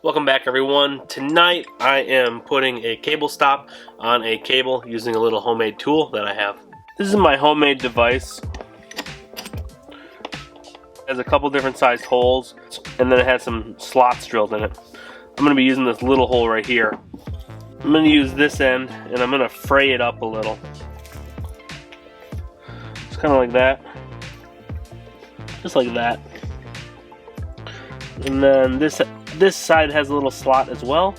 Welcome back, everyone. Tonight I am putting a cable stop on a cable using a little homemade tool that I have. This is my homemade device. It has a couple different sized holes and then it has some slots drilled in it. I'm going to be using this little hole right here. I'm going to use this end and I'm going to fray it up a little. It's kind of like that. Just like that. And then this side has a little slot as well.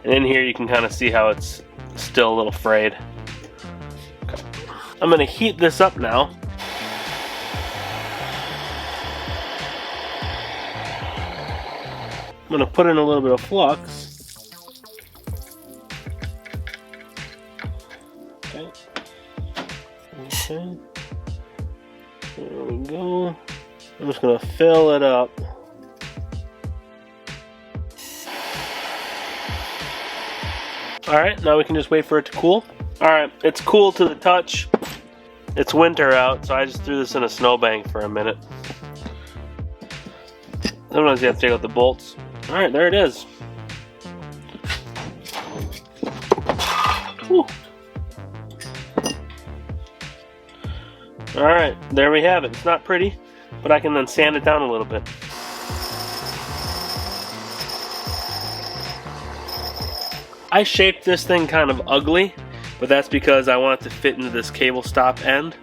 And in here you can kind of see how it's still a little frayed. Okay. I'm going to heat this up now. I'm going to put in a little bit of flux. Okay. There we go. I'm just going to fill it up. Alright, now we can just wait for it to cool. Alright, it's cool to the touch. It's winter out, so I just threw this in a snowbank for a minute. Sometimes you have to take out the bolts. Alright, there it is. Whew. Alright, there we have it. It's not pretty, but I can then sand it down a little bit. I shaped this thing kind of ugly, but that's because I want it to fit into this cable stop end,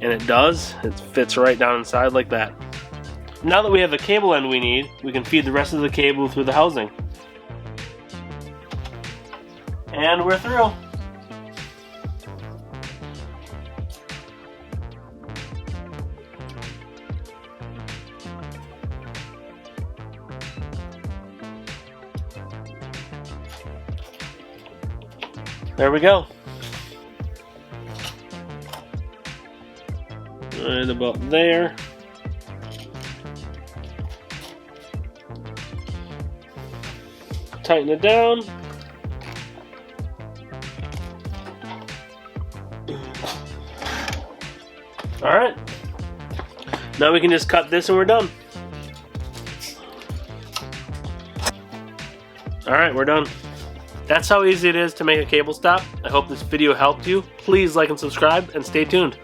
and it does. It fits right down inside like that. Now that we have the cable end we need, we can feed the rest of the cable through the housing. And we're through. There we go. Right about there. Tighten it down. Alright. Now we can just cut this and we're done. Alright, we're done. That's how easy it is to make a cable stop. I hope this video helped you. Please like and subscribe and stay tuned.